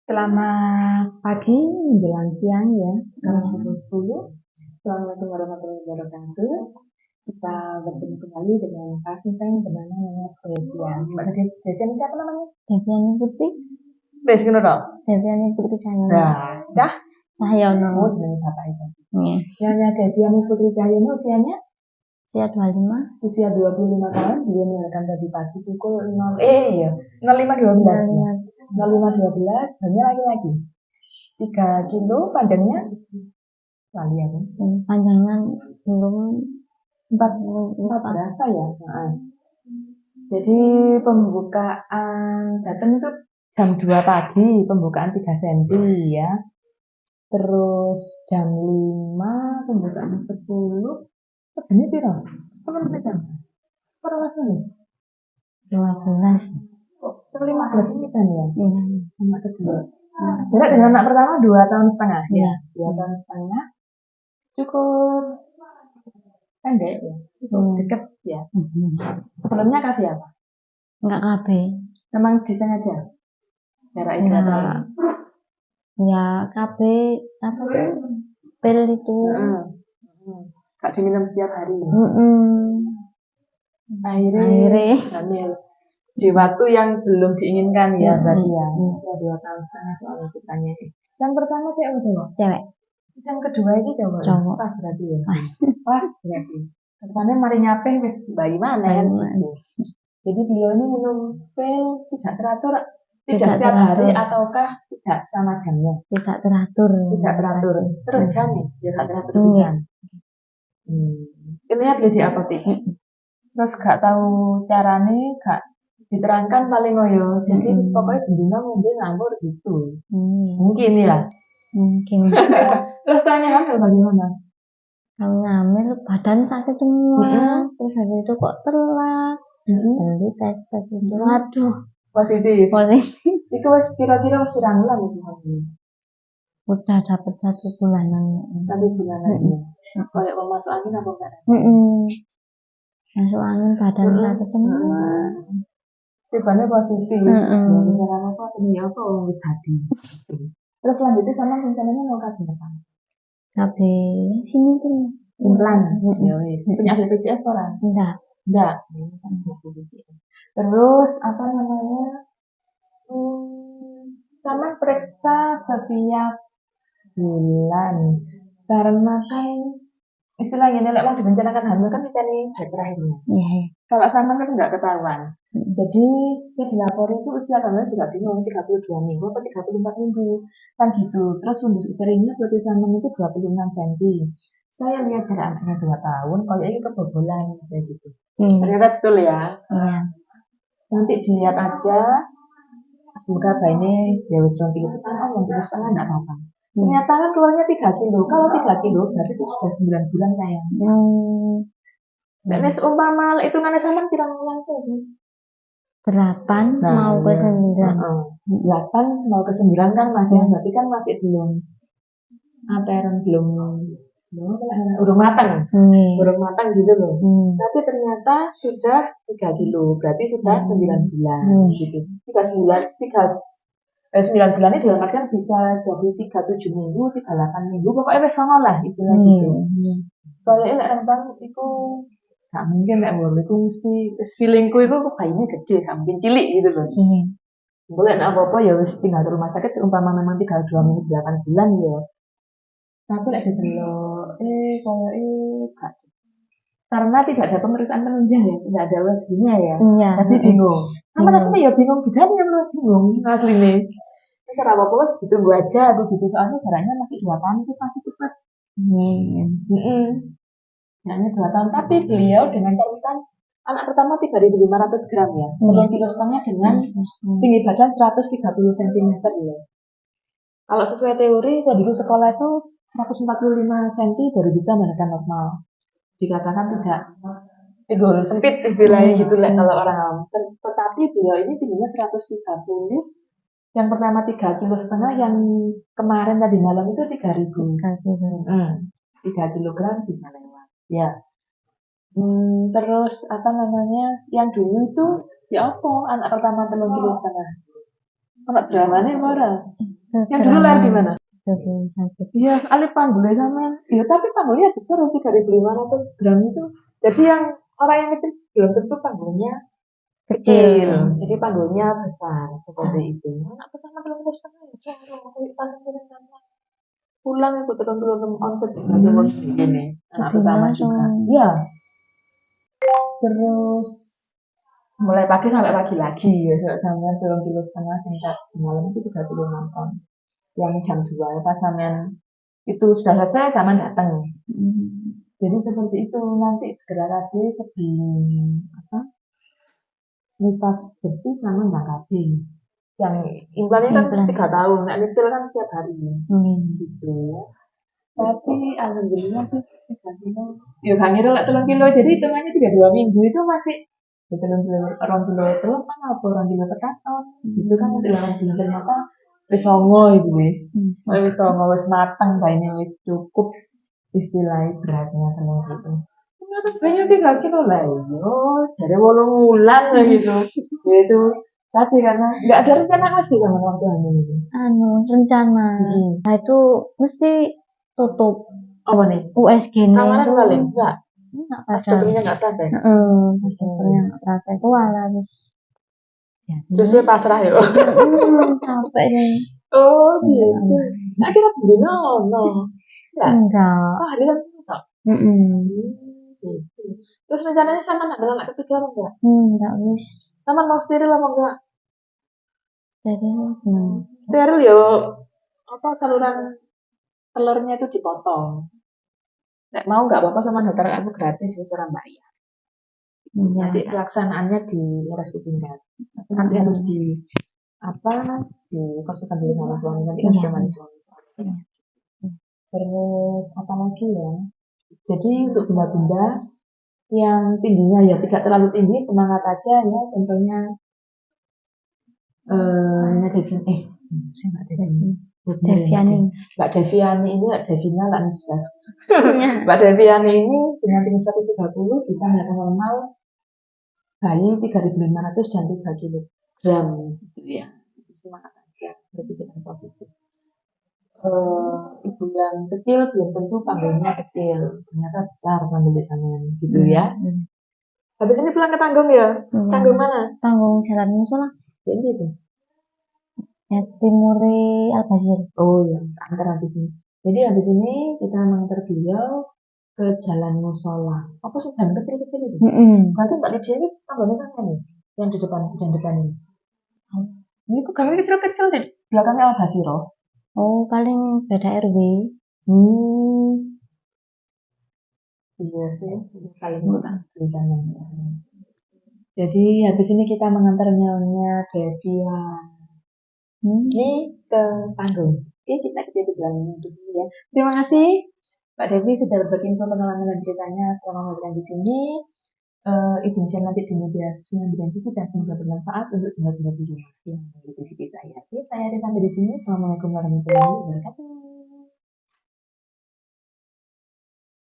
Selamat pagi menjelang siang ya, sekarang pukul 10. Assalamualaikum warahmatullahi wabarakatuh. Kita bertemu kembali dengan Kasih bernama Devian. Mbak Devian siapa namanya? Deviani Putri. Wes ngono tok. Deviani Putri Cahyono. Nah, Cahyono. Oh, jenenge bapak itu. Iya. Nyonya Deviani Putri Cahyono usianya? Usia 25. Usia 25 tahun. Dia melahirkan tadi pagi pukul 05.12 ya. 05.12, hanya laki-laki. 3 kilo, panjangnya lali aku. Panjangnya belum 4 berapa ya? Nah. Jadi pembukaan datang itu jam 2 pagi, pembukaan 3 cm ya. Terus jam 5, pembukaan 10. Ini piro? 10 menit jam. Berapa menit? 12. Kok 15 menit kan ya? Iya. Anak kedua. Jarak dengan anak pertama 2 tahun setengah ya. 2 tahun setengah. Cukup pendek ya. Cukup deket ya. Sebelumnya KB apa? Enggak KB. Memang disengaja? Jarak 2 tahun? Ya KB apa tuh? Pil itu. Gak diminum setiap hari. Akhirnya hamil di waktu yang belum diinginkan ya berarti ya. Usia 2 tahun setengah soalnya kitanya. Yang pertama cewek atau cowok? Cewek. Yang kedua ini cowok. Cowok. Pas berarti ya. Pas berarti. Karena mari nyape wis bayi mana kan gitu. Jadi beliau ini minum pil tidak teratur, tidak setiap hari ataukah tidak sama jamnya? Tidak teratur. Tidak teratur. Terus jamnya ya gak teratur pisan. Ini beli di apotek. Terus gak tahu carane, gak diterangkan paling ngoyo. Jadi pokoknya bendina ngombe nganggur gitu. Mungkin ya. Mungkin. Terus tanya hamil bagaimana? Kalau ngambil badan sakit semua. Terus habis itu kok telat. Nanti tes itu. Waduh. Positif. Itu kira-kira wis pirang bulan itu hamil? Udah dapat 1 bulanan. 1 bulanan. Kayak mau masuk angin apa enggak? Masuk angin badan sakit semua. Tibanya positif. Ya bisa apa ini apa orang wis tadi. Terus lanjutnya sama rencananya mau KB apa? KB sini tuh. Implan. Ya wis. Punya BPJS orang? Enggak. Terus apa namanya? Sama periksa setiap bulan. Karena kan istilahnya nek mau direncanakan hamil kan kita nih hari terakhirnya. Kalau sama kan nggak ketahuan. Jadi saya dilapori itu usia hamil juga bingung 32 minggu atau 34 minggu kan gitu. Terus fundus uterina berarti sama itu 26 cm. Saya lihat jarak anaknya 2 tahun, kalau ini kebobolan kayak gitu. Ternyata betul ya. Nanti dilihat aja. Semoga bayinya ya wis 2 kilo setengah, 2 kilo setengah enggak apa-apa. Ternyata kan keluarnya 3 kilo. Kalau 3 kilo berarti itu sudah 9 bulan sayang. Dan umpama hitungannya sama pirang bulan sih? 8 mau ke 9. 8 mau ke 9 kan masih berarti kan masih belum urung matang. Urung matang gitu loh. Tapi ternyata sudah 3 kilo, berarti sudah 9 bulan gitu. 9 bulan ini dilamatkan bisa jadi 37 minggu, 38 minggu, pokoknya wis songo lah istilah gitu. Kalau lek rentang itu gak mungkin lek ngomong itu mesti feelingku itu bayinya gede, gak mungkin cilik gitu loh. Boleh nek apa-apa ya wis tinggal di rumah sakit seumpama memang 32 minggu 8 bulan ya. Tapi lek didelok gak. Karena tidak ada pemeriksaan penunjang ya, tidak ada USG-nya ya. Tapi bingung. Apa rasanya ya bingung, bedanya ya bingung aslinya. Ini cara apa wis ditunggu aja aku gitu, soalnya jaraknya masih 2 tahun itu pasti cepat. Jaraknya 2 tahun, tapi beliau dengan catatan anak pertama 3.500 gram ya, 3,5 kilo dengan tinggi badan 130 cm ya. Kalau sesuai teori, saya dulu sekolah itu 145 cm baru bisa melahirkan normal. Dikatakan tidak gol sempit istilahnya gitu lah kalau orang awam. Tetapi beliau ini tingginya 130. Yang pertama 3,5 kilo, yang kemarin tadi malam itu 3.000. 3 kilogram bisa lewat. Ya. Terus apa namanya? Yang dulu itu ya apa? Anak pertama 3,5 kilo. Anak dramanya ora. Yang dulu lahir di mana? Iya, alih panggulnya sama. Ya tapi panggulnya besar, 3.500 gram itu. Jadi yang orang yang kecil belum tentu panggulnya kecil. Jadi panggulnya besar seperti itu. Anak pertama belum terus setengah ya. Aku pasang sama. Pulang aku turun onset langsung begini. Anak pertama juga. Iya. Terus mulai pagi sampai pagi lagi ya, sampai 2,5 kilo tingkat di malam itu 36 ton. Yang jam 2 pas sampean itu sudah selesai sama datang. Jadi seperti itu, nanti segera KB sebelum nifas bersih sama mbak KB. Yang implannya kan terus 3 tahun, nah nipil kan setiap hari gitu ya. Tapi alhamdulillah sih 3 kilo. Ya gak ngira lah 3 kilo, jadi hitungannya 2 minggu itu masih 2 kilo telur kan apa 2 kilo tekan itu kan masih 8 bulan ternyata wis songo itu wis songo wis matang bayinya wis cukup istilahnya beratnya kalau gitu. Ternyata banyak 3 kilo lah yo jadi 8 bulan lah gitu. Gitu tadi karena nggak ada rencana lagi sama waktu hamil itu. Rencana. Nah itu mesti tutup. Apa nih? USG-nya kamaran itu paling enggak. Pas dokternya nggak praktek. Pas dokternya nggak praktek itu habis. Ya, terus pasrah ya. Sampai sih. Oh gitu. Nah kira bina no. Enggak. Oh hari kan tak. Gitu. Terus rencananya sama anak ketiga enggak? Enggak wis. Sama mau steril apa enggak? Steril. Steril yo. Apa saluran telurnya itu dipotong. Nek mau nggak apa-apa sama dokter aku gratis wis ora bayar. Nanti pelaksanaannya di RSUD Pindad. Nanti harus di konsultan dulu sama suami nanti kan cuma suami. Terus apa lagi ya? Jadi untuk benda-benda yang tingginya ya tidak terlalu tinggi, semangat aja ya. Contohnya Mbak Deviani ini Devina Lansef. Mbak Deviani ini dengan tinggi 130 bisa melahirkan normal bayi 3.500 dan 3 kilogram gitu ya. Semangat aja, berpikiran positif. Ibu yang kecil belum tentu panggungnya kecil, ternyata besar panggungnya sampean gitu ya. Habis ini pulang ke Tanggung ya? Tanggung mana? Tanggung Jalan Musola. Ya itu. Ya Timuri Al-Basir. Oh ya, antara habis ini. Jadi habis ini kita mengantar beliau ke Jalan Musola. Apa sih jalan kecil-kecil itu? Berarti Mbak Lydia ini tanggungnya kan nih, yang di depan ini. Ini kok kami kecil-kecil di belakangnya Al-Basiro. Oh, paling beda RW. Iya sih, paling di sana. Jadi habis ini kita mengantar Nyonya Devia ini ke Tanggung. Oke, kita jalan di sini ya. Terima kasih Pak Devi sudah berbagi info pengalaman dan ceritanya selama memberikan di sini. Izin share nanti di media sosial yang dan semoga bermanfaat untuk benar-benar di rumah yang mengikuti video saya. Oke, saya sampai di sini. Assalamualaikum warahmatullahi wabarakatuh.